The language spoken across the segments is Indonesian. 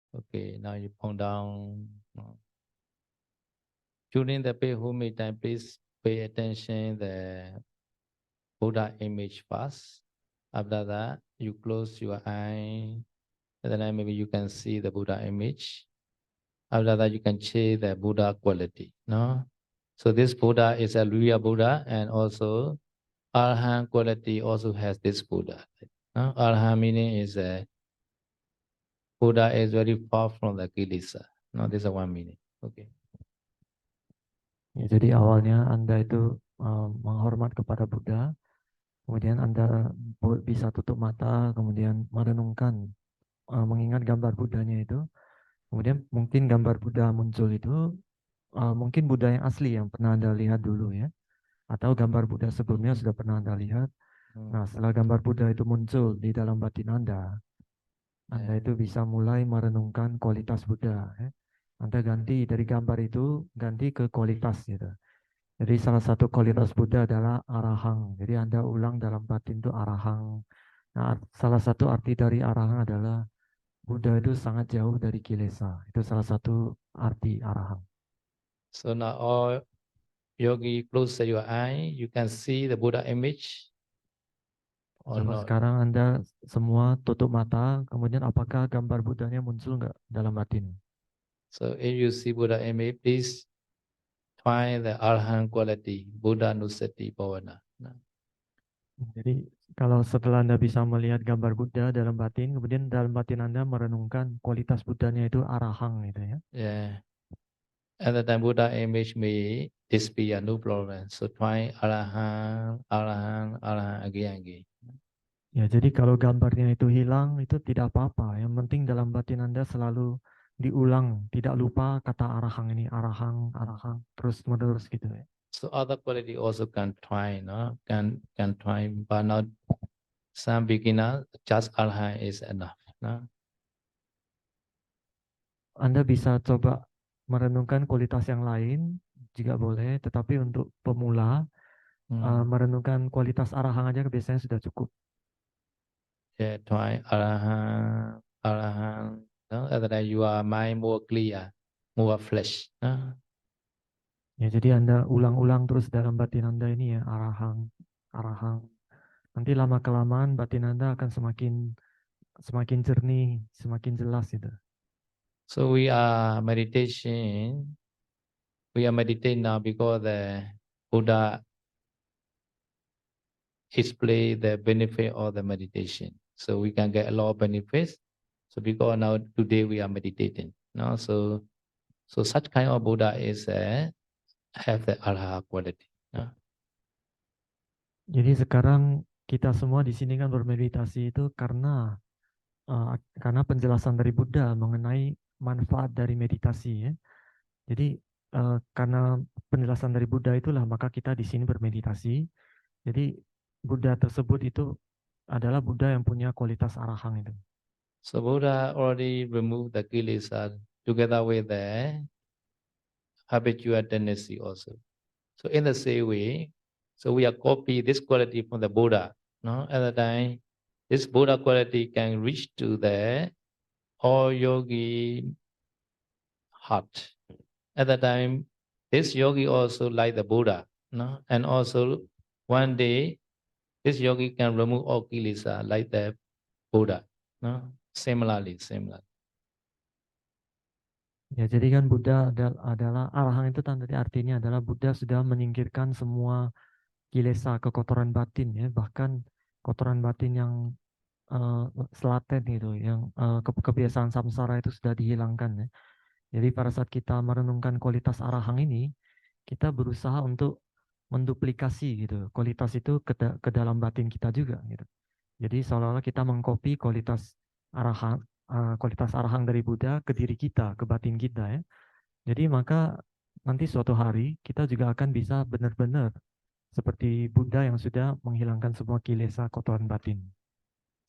Okay, now you palm down. During the Pehumi time, please pay attention the Buddha image first. After that, you close your eye. And then maybe you can see the Buddha image. After that, you can change the Buddha quality. No? So this Buddha is a real Buddha, and also Arahant quality also has this Buddha. No? Arahant meaning is a Buddha is very far from the kilesa. No, this is one meaning. Okay. Ya, jadi awalnya Anda itu menghormat kepada Buddha, kemudian Anda bisa tutup mata, kemudian merenungkan, mengingat gambar Buddhanya itu, kemudian mungkin gambar Buddha muncul itu, mungkin Buddha yang asli yang pernah Anda lihat dulu ya, atau gambar Buddha sebelumnya sudah pernah Anda lihat. Nah, setelah gambar Buddha itu muncul di dalam batin Anda itu bisa mulai merenungkan kualitas Buddha. Ya. Anda ganti dari gambar itu, ganti ke kualitas gitu. Jadi salah satu kualitas Buddha adalah arahang. Jadi Anda ulang dalam batin itu arahang. Nah, salah satu arti dari arahang adalah Buddha itu sangat jauh dari kilesa. Itu salah satu arti arahang. So now all yogi close your eye, you can see the Buddha image or Coba not. sekarang Anda semua tutup mata, kemudian apakah gambar Buddhanya muncul nggak dalam batin? So if you see Buddha image, please find the Arahant quality, Buddha Nusati Bhavana. Jadi kalau setelah Anda bisa melihat gambar Buddha dalam batin, kemudian dalam batin Anda merenungkan kualitas Buddhanya itu arahang gitu ya. Yeah. At the time Buddha image may disappear, no problem. So try Arahant, Arahant, Arahant again. Ya, jadi kalau gambarnya itu hilang itu tidak apa-apa. Yang penting dalam batin Anda selalu diulang, tidak lupa kata arahang ini, arahang, arahang, terus menerus gitu ya. So other quality also can try, no? Can try, but not some beginner, just Arahant is enough. No? Anda bisa coba merenungkan kualitas yang lain jika boleh, tetapi untuk pemula merenungkan kualitas arahang aja biasanya sudah cukup. Yeah, try Arahant, Arahant. No? At the time your mind more clear, more fresh. No? Ya, jadi Anda ulang-ulang terus dalam batin Anda ini ya, arahang, arahang. Nanti lama-kelamaan batin Anda akan semakin jernih, semakin jelas gitu. So we are meditating now because the Buddha display the benefit of the meditation. So we can get a lot of benefits. So because now today we are meditating. No? So such kind of Buddha is have the Arahant quality. No? Jadi sekarang kita semua di sini kan bermeditasi itu karena penjelasan dari Buddha mengenai manfaat dari meditasi ya. Jadi karena penjelasan dari Buddha itulah maka kita di sini bermeditasi. Jadi Buddha tersebut itu adalah Buddha yang punya kualitas arahang itu. So Buddha already removed the kilesa together with the habitual tendency also. So in the same way, so we are copy this quality from the Buddha. No, at the time, this Buddha quality can reach to the all yogi heart. At the time, this yogi also like the Buddha. No, and also one day this yogi can remove all kilesa like the Buddha. No, similarly. Ya, jadi kan Buddha adalah arahang itu tadi artinya adalah Buddha sudah menyingkirkan semua kilesa, kekotoran batin ya, bahkan kotoran batin yang selaten gitu, yang kebiasaan samsara itu sudah dihilangkan ya. Jadi pada saat kita merenungkan kualitas arahang ini, kita berusaha untuk menduplikasi gitu kualitas itu ke dalam batin kita juga gitu. Jadi seolah-olah kita mengcopy kualitas arahang dari Buddha ke diri kita, ke batin kita ya. Jadi maka nanti suatu hari kita juga akan bisa benar-benar seperti Buddha yang sudah menghilangkan semua kilesa kotoran batin.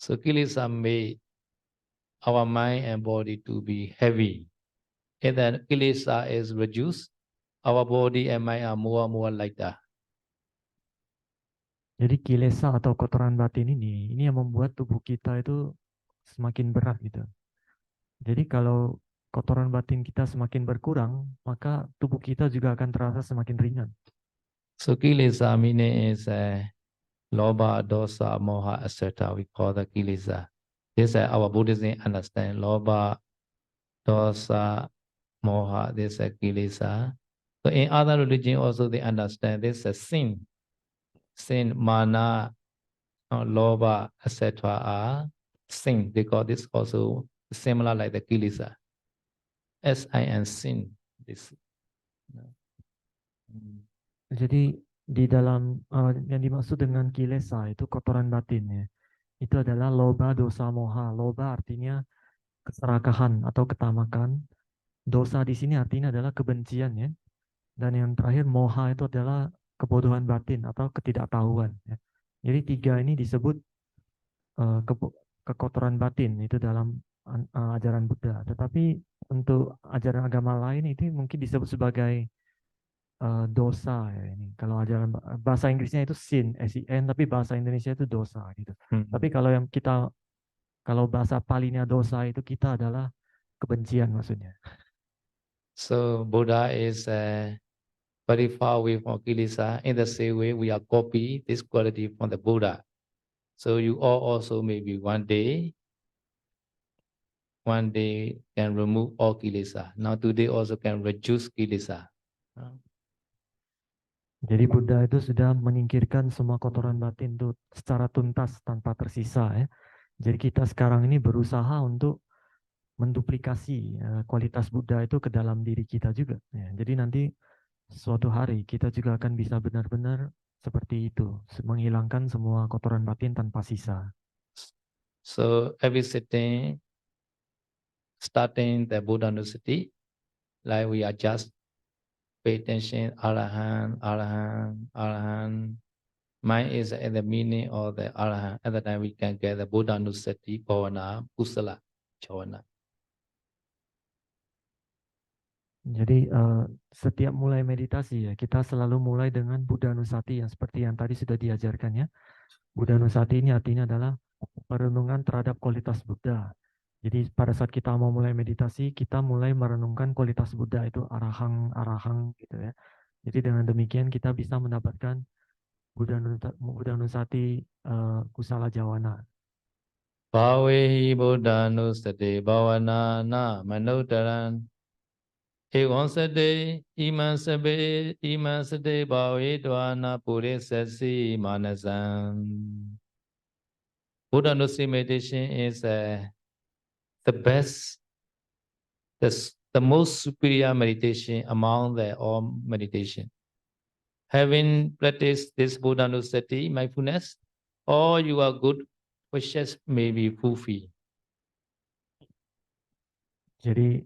So kilesa made our mind and body to be heavy. If the kilesa is reduced, our body and mind are more lighter. Jadi kilesa atau kotoran batin ini yang membuat tubuh kita itu semakin berat gitu. Jadi kalau kotoran batin kita semakin berkurang, maka tubuh kita juga akan terasa semakin ringan. So kilesa meaning is loba, dosa, moha, etc. We call the kilesa. This is our Buddhism understand. Loba, dosa, moha, this is kilesa. So in other religion also they understand this is sin. Sin, mana, loba, etc. are sin. They call this also similar like the kilesa. S-I-N, sin. This. Jadi di dalam yang dimaksud dengan kilesa itu kotoran batin ya. Itu adalah loba, dosa, moha. Loba artinya keserakahan atau ketamakan. Dosa di sini artinya adalah kebencian ya. Dan yang terakhir moha itu adalah kebodohan batin atau ketidaktahuan ya. Jadi tiga ini disebut kekotoran batin itu dalam ajaran Buddha. Tetapi untuk ajaran agama lain itu mungkin disebut sebagai dosa ya ini. Kalau ajaran bahasa Inggrisnya itu sin, S-I-N, tapi bahasa Indonesia itu dosa gitu. Tapi kalau yang kalau bahasa Palinya dosa itu kita adalah kebencian maksudnya. So Buddha is very far away from kilesa. In the same way, we are copy this quality from the Buddha. So you all also maybe one day can remove all kilesa. Now today also can reduce kilesa. Jadi Buddha itu sudah menyingkirkan semua kotoran batin itu secara tuntas tanpa tersisa ya. Jadi kita sekarang ini berusaha untuk menduplikasi kualitas Buddha itu ke dalam diri kita juga. Ya. Jadi nanti suatu hari kita juga akan bisa benar-benar seperti itu, menghilangkan semua kotoran batin tanpa sisa. So every sitting, starting the Buddha Nusati, like we are just pay attention, Arahant, Arahant, Arahant. Mind is at the meaning of the Arahant. At the time we can get the Buddha Nusati, Bhavana, Kusala, Chavana. Jadi setiap mulai meditasi ya, kita selalu mulai dengan Buddha Nusati yang seperti yang tadi sudah diajarkan ya. Buddha Nusati ini artinya adalah perenungan terhadap kualitas Buddha. Jadi pada saat kita mau mulai meditasi, kita mulai merenungkan kualitas Buddha itu arahang gitu ya. Jadi dengan demikian kita bisa mendapatkan Buddha Nusati Kusala Jawana. Bhavehi Buddha Nusati Bhavana na Manodaran Ewan Sade Iman Sabe Iman Sade Bhave Dwana Puri Sasi Manasam. Buddha Nusati meditation is the best, the most superior meditation among the all meditation. Having practiced this Buddha Nusati mindfulness, all your good wishes may be fulfilled. Jadi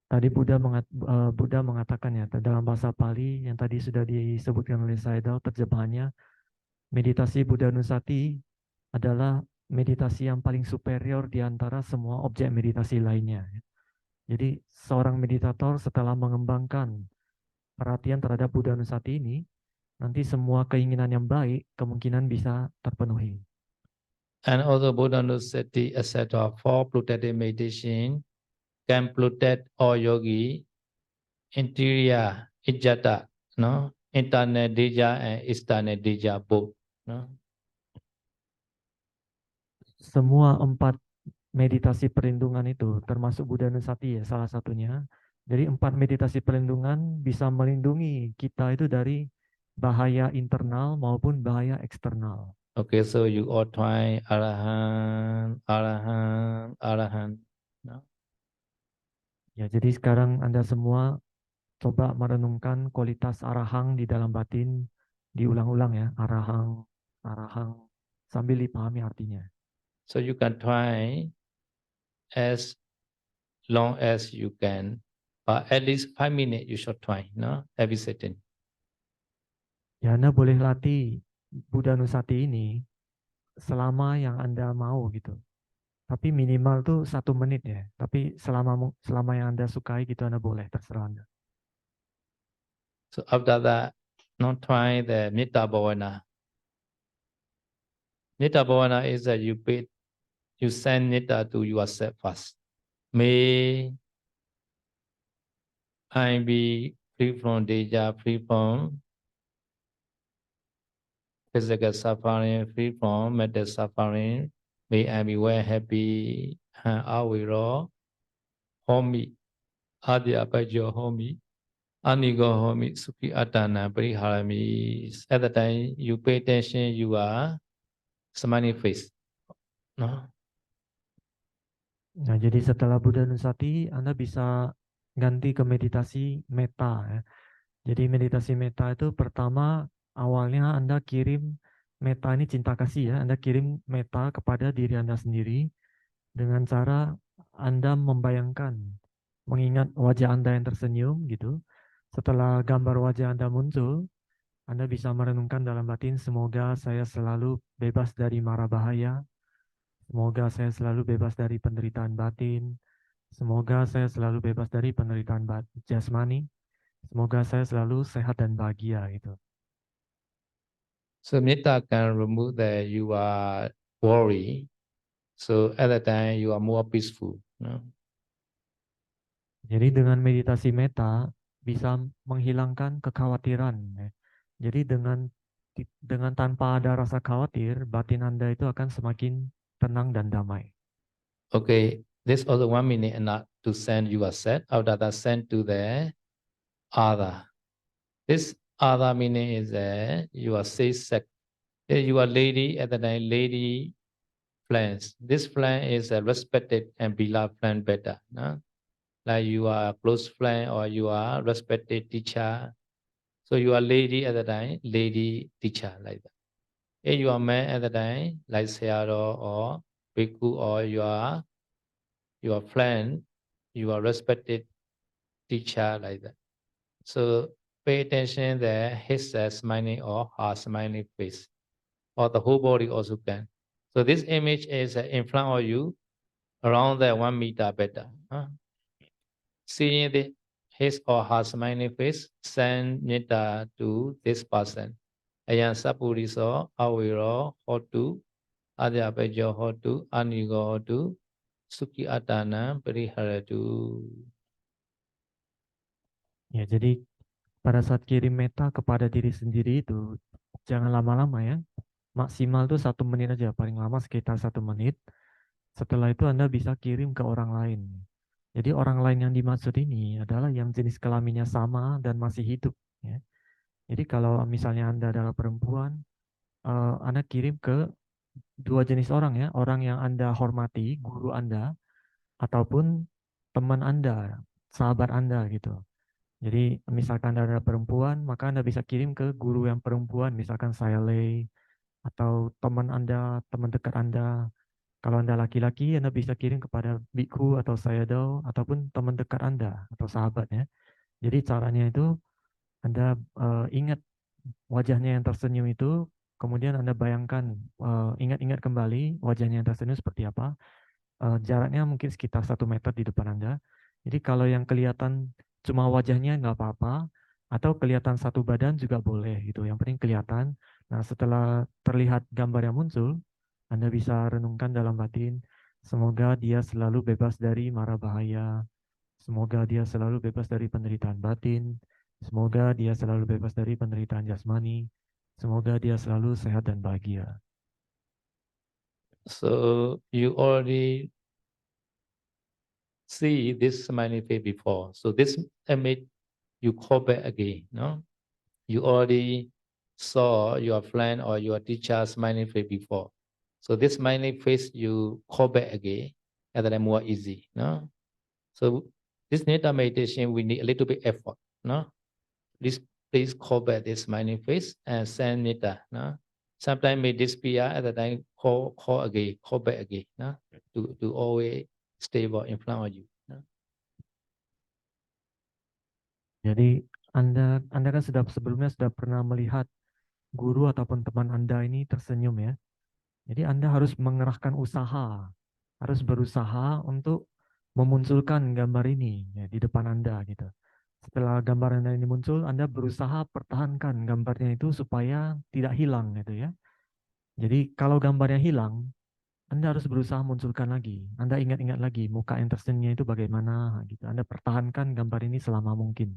tadi Buddha mengatakan ya dalam bahasa Pali yang tadi sudah disebutkan oleh Saidal terjemahannya, meditasi Buddha Nusati adalah meditasi yang paling superior di antara semua objek meditasi lainnya. Jadi seorang meditator setelah mengembangkan perhatian terhadap Buddha Nusati ini, nanti semua keinginan yang baik kemungkinan bisa terpenuhi. And also Buddha Nusati, etc. for protective meditation can protect all yogi, interior, ijjata, no? Internal dija and external dija both. No? Semua 4 meditasi perlindungan itu termasuk Buddha Nusati ya salah satunya. Jadi 4 meditasi perlindungan bisa melindungi kita itu dari bahaya internal maupun bahaya eksternal. Okay, so you all try Arahant, Arahant, Arahant. No? Ya, jadi sekarang Anda semua coba merenungkan kualitas arahang di dalam batin, diulang-ulang ya, arahang, arahang, sambil dipahami artinya. So you can try as long as you can, but at least 5 minutes you should try, no? Every sitting. Ya, Anda boleh latih Buddha Nusati ini selama yang Anda mau gitu. Tapi minimal tuh 1 menit ya. Tapi selama yang Anda sukai gitu Anda boleh, terserah Anda. So after that, not try the Metta Bhavana. Metta Bhavana is that you send Metta to yourself first. May I be free from danger, free from physical suffering, free from mental suffering. May I be well happy. I will Homi. Adya Bajo Homi. Anigo Homi. Suki Atana Pariharami. At the time you pay attention, you are smiling face. No? Nah, jadi setelah Buddha Nusati, Anda bisa ganti ke meditasi meta ya. Jadi meditasi meta itu pertama awalnya Anda kirim meta ini cinta kasih ya. Anda kirim meta kepada diri Anda sendiri dengan cara Anda membayangkan, mengingat wajah Anda yang tersenyum gitu. Setelah gambar wajah Anda muncul, Anda bisa merenungkan dalam batin, semoga saya selalu bebas dari mara bahaya. Semoga saya selalu bebas dari penderitaan batin. Semoga saya selalu bebas dari penderitaan jasmani. Semoga saya selalu sehat dan bahagia gitu. So metta can remove the you are worry. So at that time you are more peaceful. No? Jadi dengan meditasi meta bisa menghilangkan kekhawatiran ya. Jadi dengan tanpa ada rasa khawatir, batin Anda itu akan semakin tenang dan damai. Okay, this also 1 minute and not to send you a set. After that, send to the other. This other meaning is you are say sec. You are lady at the time, lady friends. This friend is a respected and beloved friend better. No? Like you are a close friend or you are respected teacher. So you are lady at the time, lady teacher like that. If you are man at the time, like Sayadaw or Bhikkhu or your friend, you are respected teacher like that. So pay attention that his smiling or her smiling face, or the whole body also can. So this image is in front of you, around the 1 meter better. Seeing his or her smiling face, send metta to this person. Ayan sapuriso, awiro, hotu, adya pejo hotu, anigo hotu, suki atana, periharatu. Ya, jadi pada saat kirim meta kepada diri sendiri itu jangan lama-lama ya. Maksimal tuh 1 menit aja, paling lama sekitar 1 menit. Setelah itu Anda bisa kirim ke orang lain. Jadi orang lain yang dimaksud ini adalah yang jenis kelaminnya sama dan masih hidup. Ya. Jadi kalau misalnya Anda adalah perempuan, Anda kirim ke 2 jenis orang ya, orang yang Anda hormati, guru Anda, ataupun teman Anda, sahabat Anda gitu. Jadi misalkan Anda adalah perempuan, maka Anda bisa kirim ke guru yang perempuan, misalkan saya Lei, atau teman Anda, teman dekat Anda. Kalau Anda laki-laki, Anda bisa kirim kepada biku atau sayadaw, ataupun teman dekat Anda atau sahabatnya. Jadi caranya itu Anda ingat wajahnya yang tersenyum itu, kemudian Anda bayangkan, ingat-ingat kembali wajahnya yang tersenyum seperti apa. Jaraknya mungkin sekitar 1 meter di depan Anda. Jadi kalau yang kelihatan cuma wajahnya nggak apa-apa, atau kelihatan satu badan juga boleh gitu. Yang penting kelihatan. Nah setelah terlihat gambar yang muncul, Anda bisa renungkan dalam batin, semoga dia selalu bebas dari mara bahaya, semoga dia selalu bebas dari penderitaan batin, semoga dia selalu bebas dari penderitaan jasmani, semoga dia selalu sehat dan bahagia. So you already see this smiling face before. So this image you call back again, no? You already saw your friend or your teacher smiling face before. So this smiling face you call back again, and then more easy, no? So this metta meditation we need a little bit effort, no? Please call back this smiling face and send metta, no? Sometimes may disappear at the time call again, call back again, no? To always stable in front of you. No? Jadi Anda kan sebelumnya sudah pernah melihat guru ataupun teman Anda ini tersenyum ya. Jadi Anda harus mengerahkan usaha, harus berusaha untuk memunculkan gambar ini ya, di depan Anda gitu. Setelah gambar Anda ini muncul, Anda berusaha pertahankan gambarnya itu supaya tidak hilang gitu ya. Jadi kalau gambarnya hilang, Anda harus berusaha munculkan lagi. Anda ingat-ingat lagi muka yang tersenyumnya itu bagaimana gitu. Anda pertahankan gambar ini selama mungkin.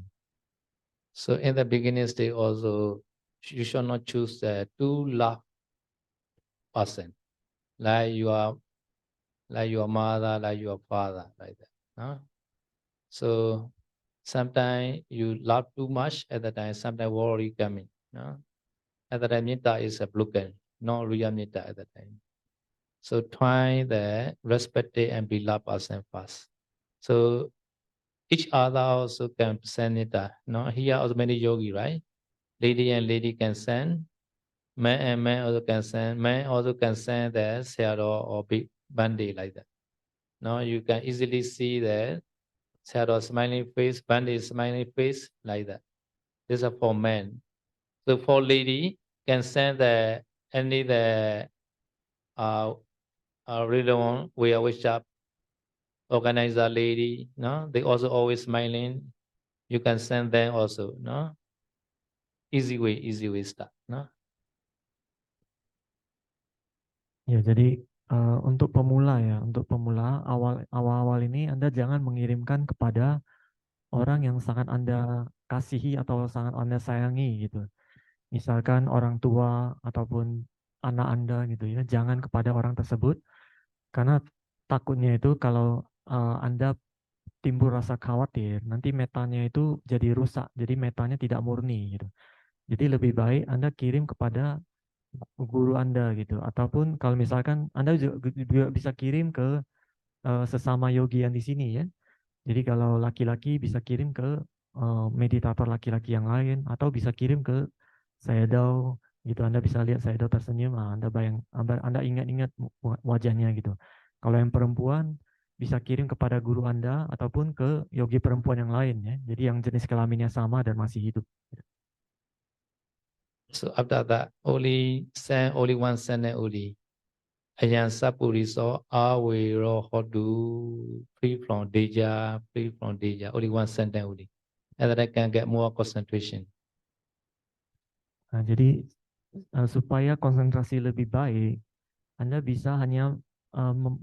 So in the beginning stage also, you should not choose the too love person, like your mother, like your father, like that. No? So sometimes you love too much at the time, sometimes worry coming. No? At the time, metta is a broken, not real metta at the time. So try the respect it and beloved person first. So each other also can send metta. No, here also many yogi, right? Lady and lady can send. Man and man also can send. Man also can send the shadow or big bandi like that. Now you can easily see the shadow smiling face, bandi smiling face like that. This is for men. So for lady can send the any the rhythm we wish up organizer lady. No, they also always smiling. You can send them also. No, easy way start. No. Ya, jadi untuk pemula ya, untuk pemula awal-awal ini Anda jangan mengirimkan kepada orang yang sangat Anda kasihi atau sangat Anda sayangi gitu. Misalkan orang tua ataupun anak Anda gitu ya, jangan kepada orang tersebut karena takutnya itu kalau Anda timbul rasa khawatir, nanti metanya itu jadi rusak, jadi metanya tidak murni gitu. Jadi lebih baik Anda kirim kepada guru Anda gitu, ataupun kalau misalkan Anda juga bisa kirim ke sesama yogi yang di sini ya. Jadi kalau laki-laki bisa kirim ke meditator laki-laki yang lain, atau bisa kirim ke Sayadaw gitu. Anda bisa lihat Sayadaw tersenyum, Anda ingat-ingat wajahnya gitu. Kalau yang perempuan bisa kirim kepada guru Anda ataupun ke yogi perempuan yang lain ya. Jadi yang jenis kelaminnya sama dan masih hidup. So after that, only one sentence only. Ayan sapuri so awe ro hodu free from danger, free from danger. Only one sentence only. And then I can get more concentration. Nah, jadi supaya konsentrasi lebih baik, Anda bisa hanya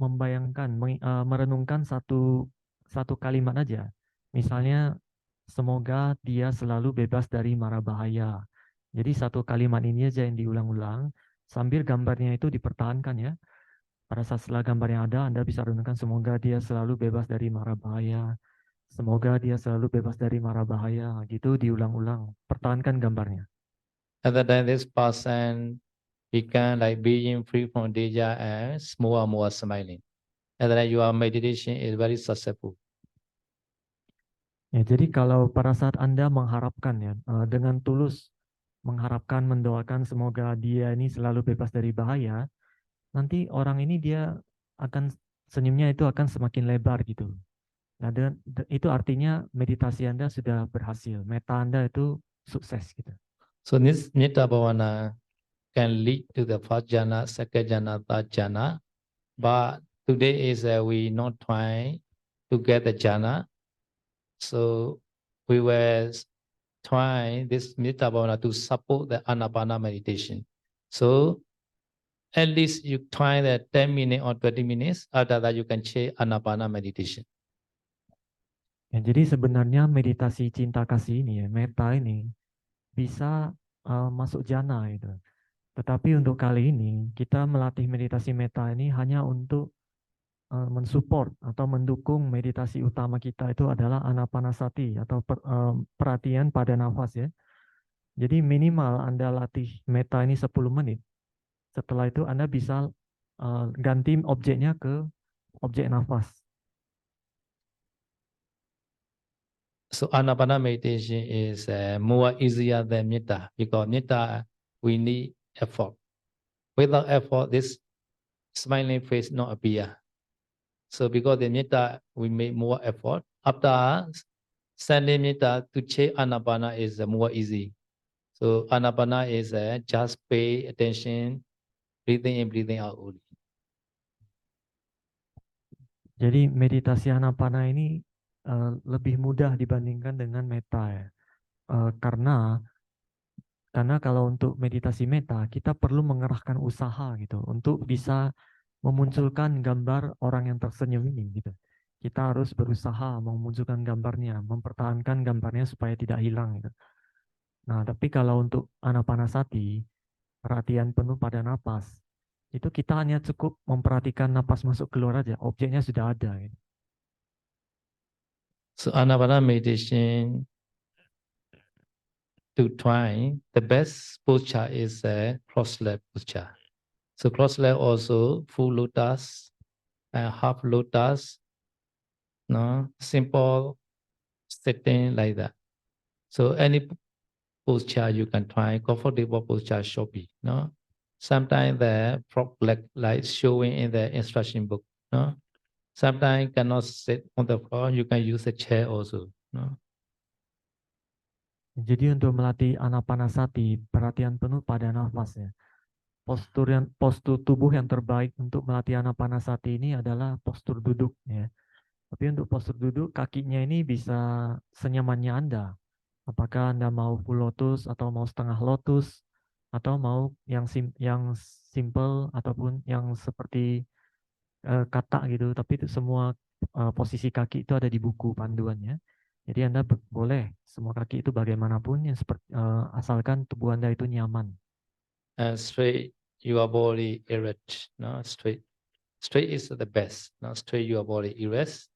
membayangkan, merenungkan satu kalimat aja. Misalnya, semoga dia selalu bebas dari mara bahaya. Jadi satu kalimat ini aja yang diulang-ulang, sambil gambarnya itu dipertahankan ya. Pada saat setelah gambarnya ada, Anda bisa renungkan semoga dia selalu bebas dari mara bahaya. Semoga dia selalu bebas dari mara bahaya. Gitu diulang-ulang. Pertahankan gambarnya. At that time, this person become like being free from danger and more smiling. And then your meditation is very successful. Ya, jadi kalau pada saat Anda mengharapkan ya, dengan tulus mengharapkan, mendoakan semoga dia ini selalu bebas dari bahaya, nanti orang ini dia akan senyumnya itu akan semakin lebar gitu. Nah, itu artinya meditasi Anda sudah berhasil, meta Anda itu sukses gitu. So this Metta Bhavana can lead to the first jhana, second jhana, third jhana. But today is we not trying to get the jhana. So we were trying this Metta Bhavana to support the Anapana meditation. So at least you try the 10 minutes or 20 minutes. After that, you can change Anapana meditation. Ya, jadi sebenarnya meditasi cinta kasih ini ya, meta ini bisa masuk jana gitu. Tetapi untuk kali ini kita melatih meditasi meta ini hanya untuk mensupport atau mendukung meditasi utama kita itu adalah anapanasati atau perhatian pada nafas ya. Jadi minimal Anda latih meta ini 10 menit. Setelah itu Anda bisa ganti objeknya ke objek nafas. So Anapana meditation is more easier than Metta because Metta we need effort. Without effort, this smiling face not appear. So because the Metta we make more effort. After sending Metta to change Anapana is more easy. So Anapana is just pay attention, breathing in, breathing out only. Jadi meditasi anapana ini lebih mudah dibandingkan dengan meta ya. Karena kalau untuk meditasi meta kita perlu mengerahkan usaha gitu untuk bisa memunculkan gambar orang yang tersenyum ini gitu. Kita harus berusaha memunculkan gambarnya, mempertahankan gambarnya supaya tidak hilang gitu. Nah, tapi kalau untuk anapanasati, perhatian penuh pada napas, itu kita hanya cukup memperhatikan napas masuk keluar aja, objeknya sudah ada gitu. So Anapana meditation to try, the best posture is a cross-leg posture. So cross-leg also full lotus and half lotus, no, simple sitting like that. So any posture you can try, comfortable posture should be, no. Sometimes the frog leg like showing in the instruction book, no. Sometimes cannot sit on the floor, you can use a chair also, no. Jadi untuk melatih anapanasati, perhatian penuh pada nafasnya. Postur tubuh yang terbaik untuk melatih anapanasati ini adalah postur duduk ya. Tapi untuk postur duduk kakinya ini bisa senyamannya Anda. Apakah Anda mau full lotus atau mau setengah lotus atau mau yang simple ataupun yang seperti kata gitu, tapi itu semua posisi kaki itu ada di buku panduannya. Jadi Anda boleh semua kaki itu bagaimanapun yang seperti asalkan tubuh Anda itu nyaman. And straight your body erect, no, straight. Straight is the best, no, straight your body erect.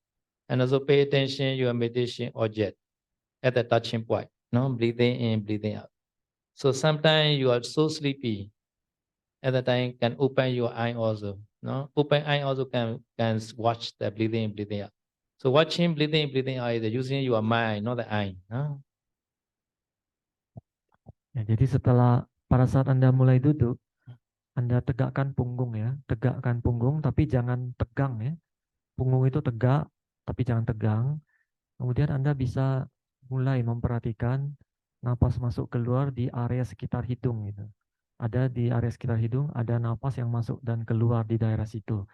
And also pay attention your meditation object at the touching point, no, breathing in, breathing out. So sometimes you are so sleepy, at the time can open your eye also, no, open eye also can watch the breathing in, breathing out. So watching breathing in, breathing out is using your mind, not the eye, no. Ya, jadi pada saat Anda mulai duduk, Anda tegakkan punggung ya, tegakkan punggung tapi jangan tegang ya. Punggung itu tegak tapi jangan tegang. Kemudian Anda bisa mulai memperhatikan napas masuk keluar di area sekitar hidung gitu. Ada di area sekitar hidung, ada napas yang masuk dan keluar di daerah situ.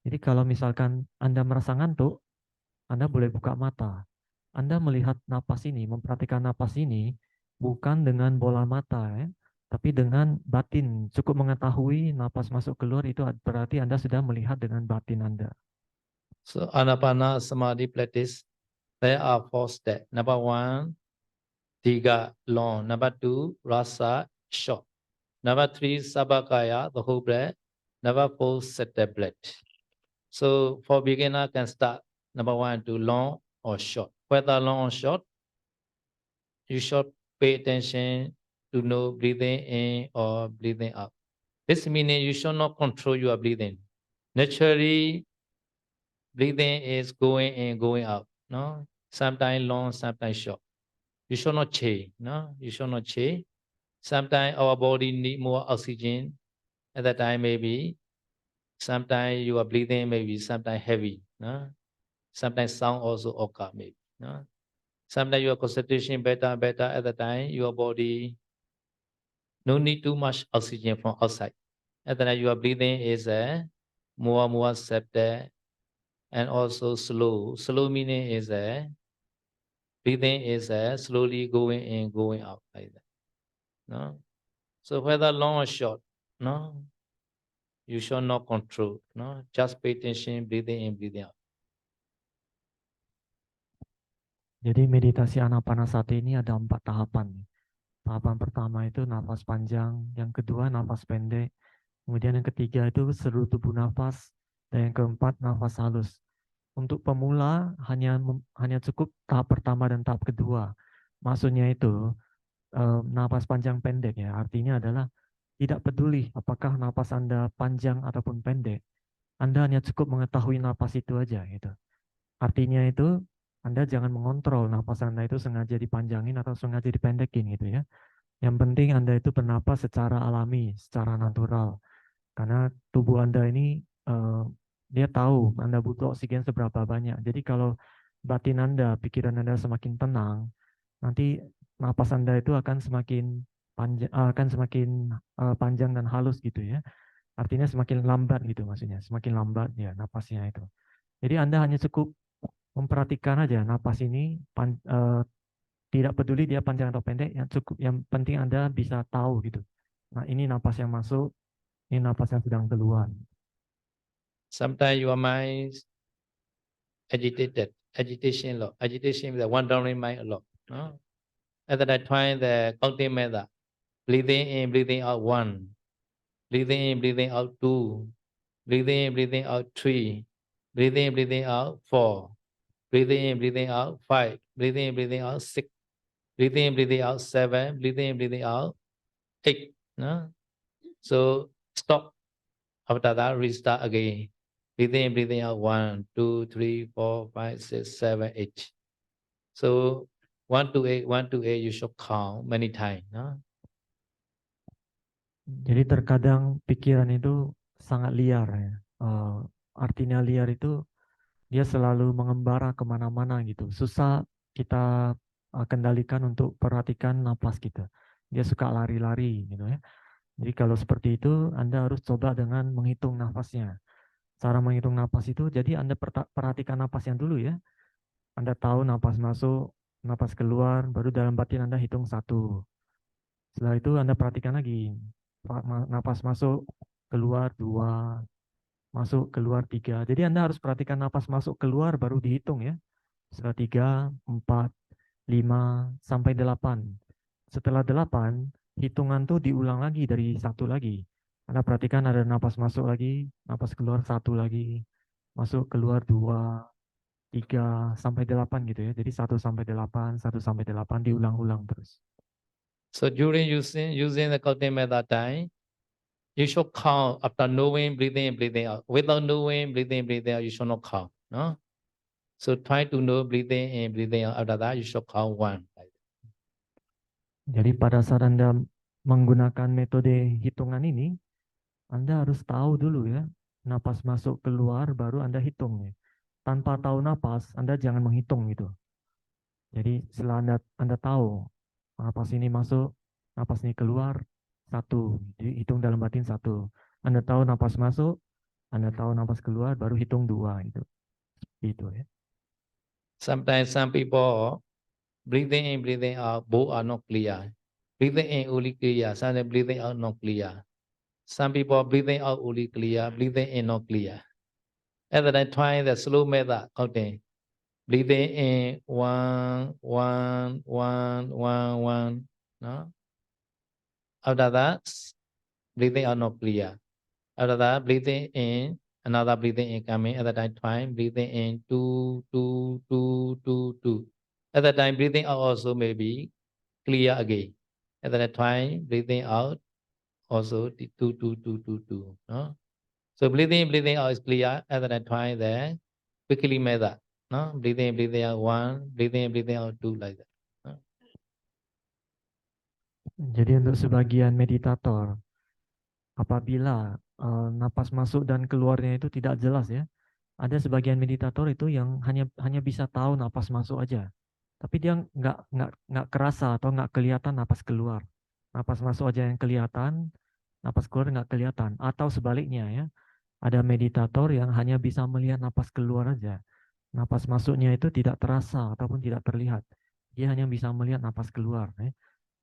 Jadi kalau misalkan Anda merasa ngantuk, Anda boleh buka mata. Anda melihat napas ini, memperhatikan napas ini bukan dengan bola mata ya, tapi dengan batin. Cukup mengetahui napas masuk keluar itu berarti Anda sudah melihat dengan batin Anda. So Anapana Samadhi practice, there are 4 steps. Number 1, Diga, long. Number 2, Rasa, short. Number 3, Sabakaya, the whole breath. Number 4, set the breath. So for beginner can start number 1 to long or short. Whether long or short, you should pay attention to know breathing in or breathing out. This meaning you should not control your breathing. Naturally, breathing is going in, going out. No, sometimes long, sometimes short. You should not change. No, you should not change. Sometimes our body need more oxygen. At that time, maybe sometimes you are breathing, maybe sometimes heavy. No, sometimes sound also occur. Maybe. No, sometimes your concentration better, better. At the time, your body no need too much oxygen from outside. At the time, your breathing is more subtle and also slow. Slow meaning is breathing is slowly going in, going out like that. No, so whether long or short, no, you should not control. No, just pay attention, breathing in, breathing out. Jadi meditasi anapanasati ini ada 4 tahapan. Tahapan pertama itu nafas panjang, yang kedua nafas pendek, kemudian yang ketiga itu seluruh tubuh nafas, dan yang keempat nafas halus. Untuk pemula hanya cukup tahap pertama dan tahap kedua. Maksudnya itu nafas panjang pendek ya, artinya adalah tidak peduli apakah nafas Anda panjang ataupun pendek, Anda hanya cukup mengetahui nafas itu aja gitu. Artinya itu Anda jangan mengontrol nafas Anda itu sengaja dipanjangin atau sengaja dipendekin gitu ya. Yang penting Anda itu bernapas secara alami, secara natural. Karena tubuh Anda ini dia tahu Anda butuh oksigen seberapa banyak. Jadi kalau batin Anda, pikiran Anda semakin tenang, nanti napas Anda itu akan semakin panjang dan halus gitu ya. Artinya semakin lambat gitu maksudnya, semakin lambat ya napasnya itu. Jadi Anda hanya cukup memperhatikan aja napas ini tidak peduli dia panjang atau pendek, yang penting Anda bisa tahu gitu. Nah, ini napas yang masuk, ini napas yang sedang keluar. Sometimes your mind agitated, agitation a lot. Agitation is the wandering mind a lot. No? At that time, the counting method, breathing in, breathing out 1, breathing in, breathing out 2, breathing in, breathing out 3, breathing in, breathing out 4, breathing in, breathing out 5, breathing in, breathing out 6, breathing in, breathing out 7, breathing in, breathing out 8. No? So stop. After that, restart again. Breathing in, breathing out 1, 2, 3, 4, 5, 6, 7, 8. So 1 to 8, 1 to 8, you should count many times. No? Jadi terkadang pikiran itu sangat liar ya. Artinya liar itu dia selalu mengembara kemana-mana gitu. Susah kita kendalikan untuk perhatikan napas kita. Dia suka lari-lari gitu ya. Jadi kalau seperti itu Anda harus coba dengan menghitung nafasnya. Cara menghitung napas itu, jadi Anda perhatikan napasnya dulu ya. Anda tahu napas masuk, napas keluar, baru dalam batin Anda hitung 1. Setelah itu Anda perhatikan lagi. Napas masuk, keluar 2, masuk, keluar 3. Jadi Anda harus perhatikan napas masuk, keluar, baru dihitung ya. Setelah 3, 4, 5, sampai 8. Setelah 8, hitungan tuh diulang lagi dari 1 lagi. Anda perhatikan ada napas masuk lagi, napas keluar 1 lagi, masuk keluar 2, 3, sampai 8 gitu ya. Jadi 1 sampai 8, 1 sampai 8 diulang-ulang terus. So during using the counting method time, you should count after knowing, breathing in, breathing out. Without knowing, breathing in, breathing out, you should not count. No? So try to know breathing in, breathing out. After that, you should count 1. Jadi pada saat Anda menggunakan metode hitungan ini, Anda harus tahu dulu ya, napas masuk keluar baru Anda hitung ya. Tanpa tahu napas, Anda jangan menghitung gitu. Jadi setelah Anda tahu napas ini masuk, napas ini keluar, 1. Jadi hitung dalam batin 1. Anda tahu napas masuk, Anda tahu napas keluar, baru hitung 2 gitu. Gitu ya. Sometimes some people breathing in, breathing out, both are not clear. Breathing in only clear, sometimes breathing out not clear. Some people breathing out only clear, breathing in not clear. At that time, the slow method counting. Breathing in 1, 1, 1, 1, 1. No? After that, breathing out not clear. After that, breathing in, another breathing in coming. At that time, breathing in 2, 2, 2, 2, 2. At that time, breathing out also may be clear again. At that time, breathing out also 2, 2, 2, 2, 2. No? So breathing out is clear. At that time, the quickly method. No? Breathing out 1, breathing out 2, like that. No? Jadi untuk sebagian meditator, apabila napas masuk dan keluarnya itu tidak jelas ya, ada sebagian meditator itu yang hanya bisa tahu napas masuk aja, tapi dia nggak kerasa atau nggak kelihatan napas keluar. Napas masuk aja yang kelihatan, napas keluar nggak kelihatan. Atau sebaliknya ya, ada meditator yang hanya bisa melihat napas keluar aja. Napas masuknya itu tidak terasa ataupun tidak terlihat. Dia hanya bisa melihat napas keluar. Ya.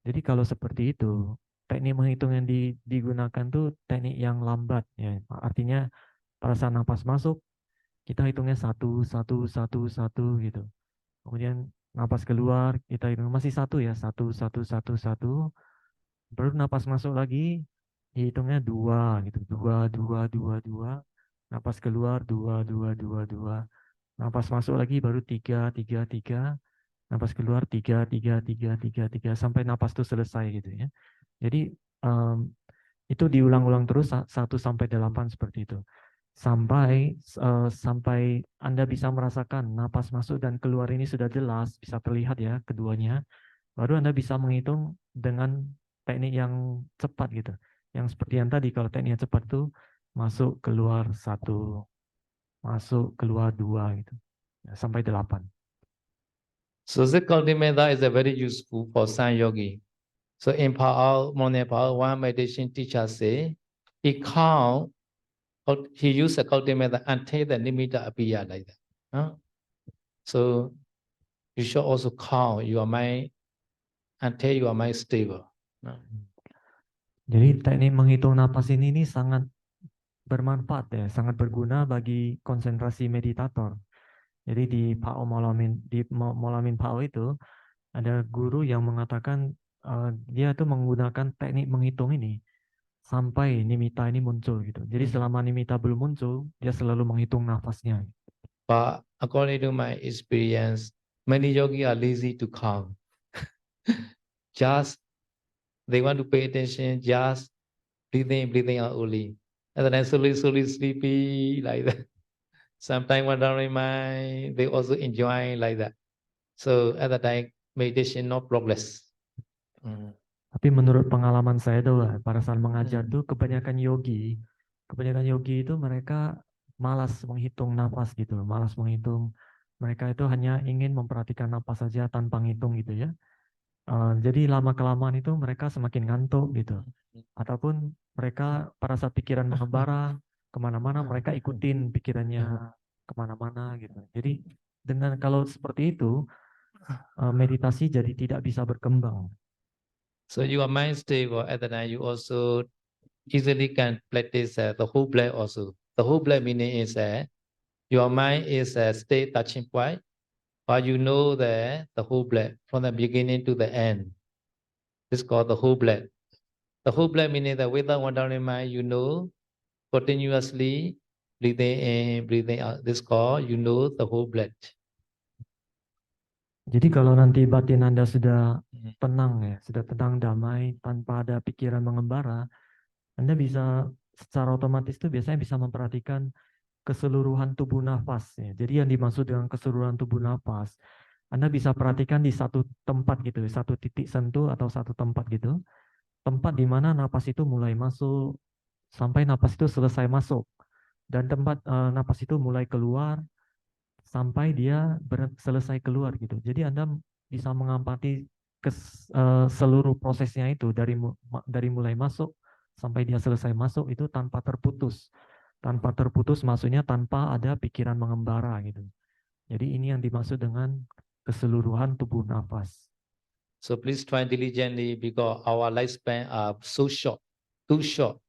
Jadi kalau seperti itu, teknik menghitung yang digunakan tuh teknik yang lambat. Ya. Artinya pada saat napas masuk, kita hitungnya 1, 1, 1, 1 gitu. Kemudian napas keluar, kita hitung masih 1 ya, 1, 1, 1, 1. Baru napas masuk lagi, dihitungnya 2 gitu, 2, 2, 2, 2. Napas keluar 2, 2, 2, 2. Napas masuk lagi baru 3, 3, 3. Napas keluar 3, 3, 3, 3, 3. Sampai napas itu selesai gitu ya. Jadi itu diulang-ulang terus 1 sampai 8 seperti itu. Sampai Anda bisa merasakan napas masuk dan keluar ini sudah jelas, bisa terlihat ya keduanya, baru Anda bisa menghitung dengan teknik yang cepat gitu. Yang seperti yang tadi, kalau teknik yang cepat itu masuk keluar 1, masuk keluar 2 gitu, ya, sampai 8. So this counting method is a very useful for some yogi. So in Paul, morning Paul, one meditation teacher say, he use a counting method until the nimitta appear like that. Huh? So you should also count your mind until your mind stable. No? Jadi teknik menghitung napas ini sangat bermanfaat ya, sangat berguna bagi konsentrasi meditator. Jadi di Molamin Pao itu ada guru yang mengatakan dia tuh menggunakan teknik menghitung ini sampai nimitta ini muncul gitu. Jadi selama nimitta belum muncul, dia selalu menghitung nafasnya. But according to my experience, many yogis are lazy to count. Just they want to pay attention, just breathing out only. And then slowly sleepy like that. Sometimes wandering mind, they also enjoy like that. So at the time, meditation not progress. Tapi menurut pengalaman saya tuh pada saat mengajar tuh kebanyakan yogi itu mereka malas menghitung nafas gitu, malas menghitung. Mereka itu hanya ingin memperhatikan nafas saja tanpa ngitung gitu ya. Jadi lama kelamaan itu mereka semakin ngantuk gitu. Ataupun mereka pada saat pikiran mengembara kemana-mana mereka ikutin pikirannya kemana-mana gitu. Jadi dengan kalau seperti itu meditasi jadi tidak bisa berkembang. So your mind stable at the time you also easily can practice the whole blood also. The whole blood meaning is your mind is a state touching point, but you know the whole blood from the beginning to the end. This is called the whole blood. The whole blood meaning that without wandering mind, you know continuously breathing in, breathing out. This is called you know the whole blood. Jadi kalau nanti batin Anda sudah tenang ya, sudah tenang damai tanpa ada pikiran mengembara, Anda bisa secara otomatis itu biasanya bisa memperhatikan keseluruhan tubuh nafas ya. Jadi yang dimaksud dengan keseluruhan tubuh nafas, Anda bisa perhatikan di satu tempat gitu, satu titik sentuh atau satu tempat gitu. Tempat di mana nafas itu mulai masuk sampai nafas itu selesai masuk. Dan tempat nafas itu mulai keluar sampai dia selesai keluar gitu. Jadi Anda bisa mengamati seluruh prosesnya itu dari mulai masuk sampai dia selesai masuk itu tanpa terputus. Tanpa terputus maksudnya tanpa ada pikiran mengembara gitu. Jadi ini yang dimaksud dengan keseluruhan tubuh nafas. So please try diligently because our lifespan are so short, too short.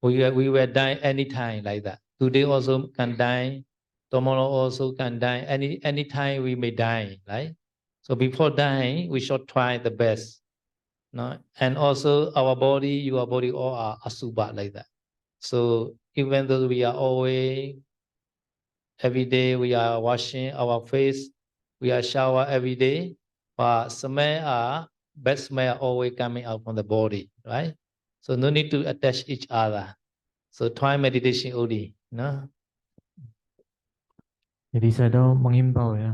We will die anytime like that. Today also can die. Tomorrow also can die. Any time we may die, right? So before dying, we should try the best. No? And also our body, your body all are asubha like that. So even though we are always, every day we are washing our face, we are shower every day, but bad smell are always coming out from the body, right? So no need to attach each other. So try meditation only, no? Jadi saya menghimbau ya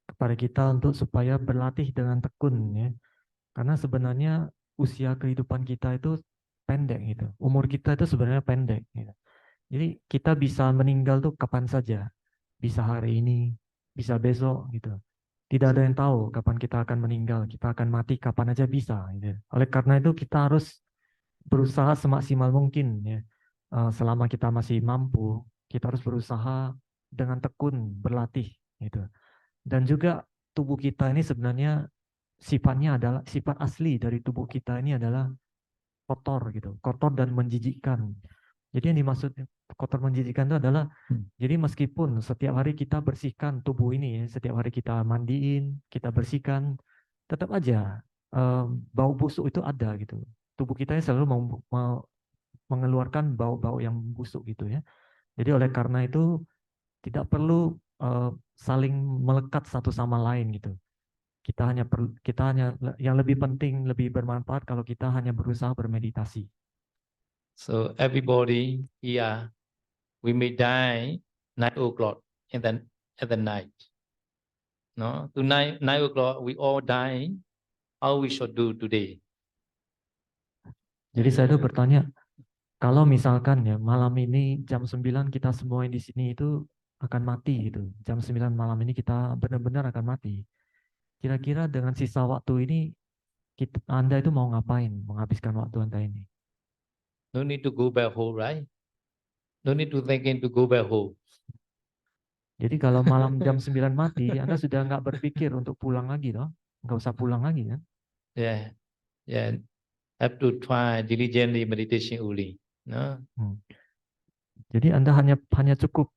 kepada kita untuk supaya berlatih dengan tekun ya. Karena sebenarnya usia kehidupan kita itu pendek gitu. Umur kita itu sebenarnya pendek gitu. Jadi kita bisa meninggal tuh kapan saja. Bisa hari ini, bisa besok gitu. Tidak ada yang tahu kapan kita akan meninggal. Kita akan mati kapan aja bisa gitu. Oleh karena itu kita harus berusaha semaksimal mungkin ya. Selama kita masih mampu, kita harus berusaha dengan tekun berlatih gitu. Dan juga tubuh kita ini sebenarnya sifatnya adalah sifat asli dari tubuh kita ini adalah kotor gitu, kotor dan menjijikkan. Jadi yang dimaksud kotor menjijikkan itu adalah jadi meskipun setiap hari kita bersihkan tubuh ini ya, setiap hari kita mandiin, kita bersihkan, tetap aja bau busuk itu ada gitu. Tubuh kita selalu mau mengeluarkan bau-bau yang busuk gitu ya. Jadi oleh karena itu tidak perlu saling melekat satu sama lain gitu. Kita hanya yang lebih penting, lebih bermanfaat kalau kita hanya berusaha bermeditasi. So everybody here, we may die 9 o'clock at the night. No, tonight 9 o'clock we all die. How we should do today? Jadi saya tuh bertanya, kalau misalkan ya malam ini jam 9 kita semua yang di sini itu akan mati gitu. Jam 9 malam ini kita benar-benar akan mati. Kira-kira dengan sisa waktu ini Anda itu mau ngapain menghabiskan waktu Anda ini? No need to go back home, right? No need to thinking to go back home. Jadi kalau malam jam 9 mati, Anda sudah nggak berpikir untuk pulang lagi toh? Nggak usah pulang lagi kan? Yeah, yeah. Have to try diligently meditation only. No. Jadi Anda hanya cukup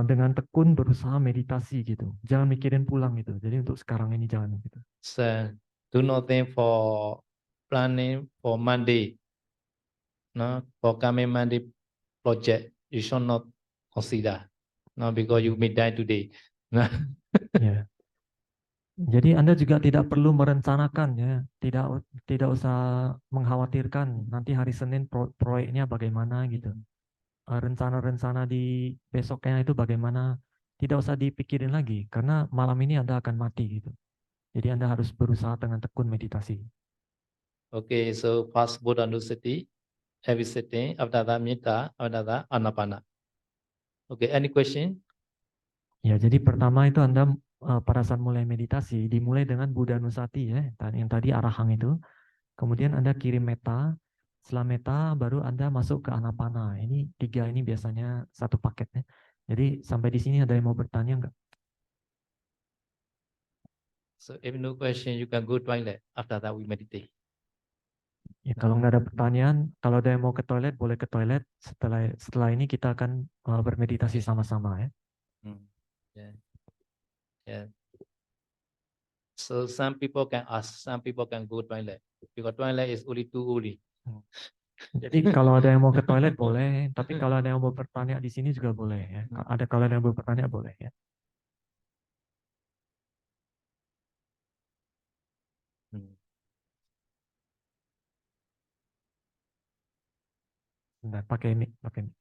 dengan tekun berusaha meditasi gitu. Jangan mikirin pulang gitu. Jadi untuk sekarang ini jangan gitu. So do not think for planning for Monday. No, for coming Monday project, you should not consider. No, because you may die today. No. Ya. Jadi Anda juga tidak perlu merencanakan ya, tidak usah mengkhawatirkan nanti hari Senin proyeknya bagaimana gitu. Rencana-rencana di besoknya itu bagaimana, tidak usah dipikirin lagi karena malam ini Anda akan mati gitu. Jadi Anda harus berusaha dengan tekun meditasi. Okay, so first Buddha Nusati, every sitting, after that Metta, after that Anapana. Okay, any question? Ya, jadi pertama itu Anda pada saat mulai meditasi dimulai dengan Buddha Nusati ya, yang tadi arahang itu. Kemudian Anda kirim meta, setelah meta baru Anda masuk ke anapana. Ini tiga ini biasanya satu paketnya. Jadi sampai di sini ada yang mau bertanya enggak? So if no question, you can go toilet. After that we meditate. Ya, kalau nggak ada pertanyaan, kalau ada yang mau ke toilet boleh ke toilet. Setelah ini kita akan bermeditasi sama-sama ya. Yeah, yeah. So some people can ask, some people can go toilet because toilet is only too early. Jadi kalau ada yang mau ke toilet boleh, tapi kalau ada yang mau bertanya di sini juga boleh ya. Kalau ada yang mau bertanya boleh ya. Nah, pakai mic, pakai mic.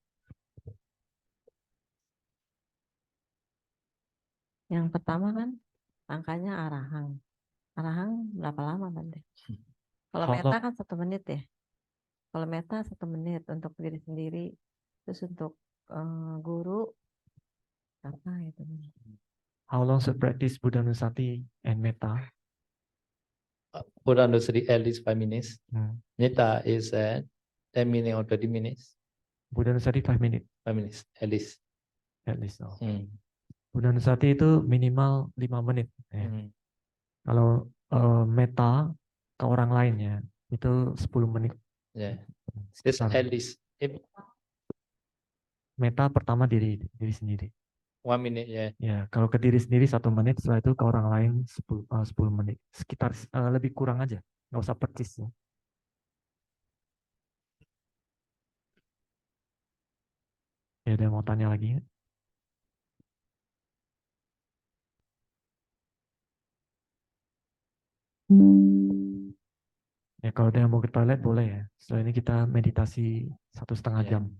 Yang pertama kan angkanya arahang. Arahang berapa lama Bante? Kalau How meta long, kan 1 menit ya. Kalau meta 1 menit untuk diri sendiri. Terus untuk guru apa itu? how long should practice Buddha Nusati and Metta? Buddha Nusati at least 5 minutes. Hmm. Metta is 10 minutes or 20 minutes. Buddha Nusati 5 minutes 5 minutes at least. at least. Oh. Mm. Buddha Nusati itu minimal 5 menit. Ya. Mm. Kalau Metta ke orang lain ya, itu 10 menit. Yeah, it's Sekitar. at least if Metta pertama diri sendiri. 1 minute. Yeah. Ya, kalau ke diri sendiri 1 menit, setelah itu ke orang lain 10 menit. Sekitar lebih kurang aja, nggak usah percis ya. Ya, ada yang mau tanya lagi? Ya, kalau ada yang mau ke toilet boleh ya. Setelah ini kita meditasi 1,5 jam.